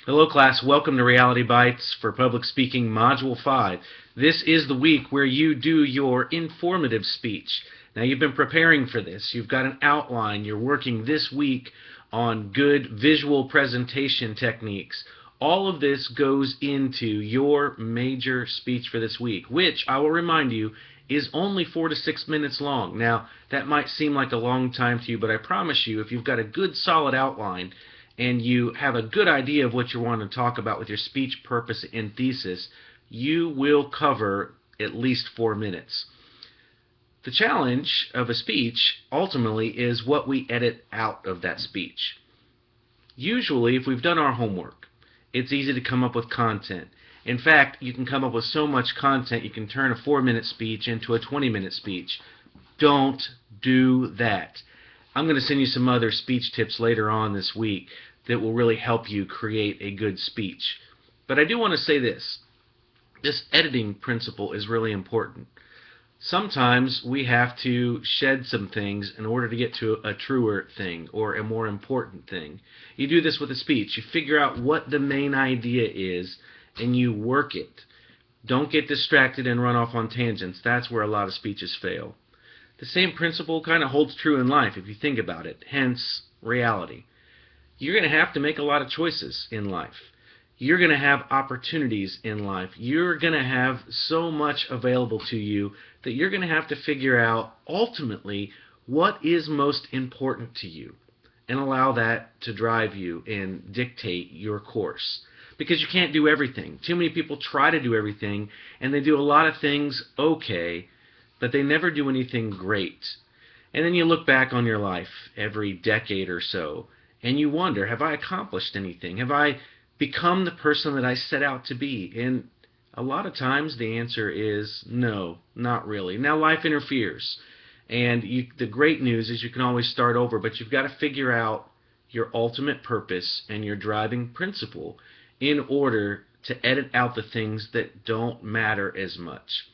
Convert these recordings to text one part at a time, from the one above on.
Hello class, welcome to Reality Bites for Public Speaking Module 5. This is the week where you do your informative speech. Now you've been preparing for this, you've got an outline, you're working this week on good visual presentation techniques. All of this goes into your major speech for this week, which I will remind you is only 4 to 6 minutes long. Now that might seem like a long time to you, but I promise you if you've got a good solid outline and you have a good idea of what you want to talk about with your speech purpose and thesis, you will cover at least 4 minutes. The challenge of a speech ultimately is what we edit out of that speech. Usually, if we've done our homework, it's easy to come up with content. In fact, you can come up with so much content you can turn a 4-minute speech into a 20-minute speech. Don't do that. I'm going to send you some other speech tips later on this week that will really help you create a good speech. But I do want to say this. This editing principle is really important. Sometimes we have to shed some things in order to get to a truer thing or a more important thing. You do this with a speech. You figure out what the main idea is and you work it. Don't get distracted and run off on tangents. That's where a lot of speeches fail. The same principle kind of holds true in life if you think about it, hence reality. You're going to have to make a lot of choices in life. You're going to have opportunities in life. You're going to have so much available to you that you're going to have to figure out ultimately what is most important to you and allow that to drive you and dictate your course. Because you can't do everything. Too many people try to do everything and they do a lot of things okay, but they never do anything great. And then you look back on your life every decade or so and you wonder, have I accomplished anything? Have I become the person that I set out to be? And a lot of times the answer is no, not really. Now life interferes. And the great news is you can always start over, but you've got to figure out your ultimate purpose and your driving principle in order to edit out the things that don't matter as much.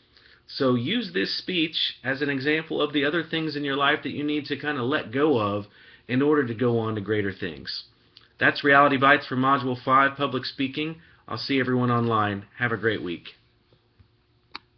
So use this speech as an example of the other things in your life that you need to kind of let go of in order to go on to greater things. That's Reality Bites for Module 5, Public Speaking. I'll see everyone online. Have a great week.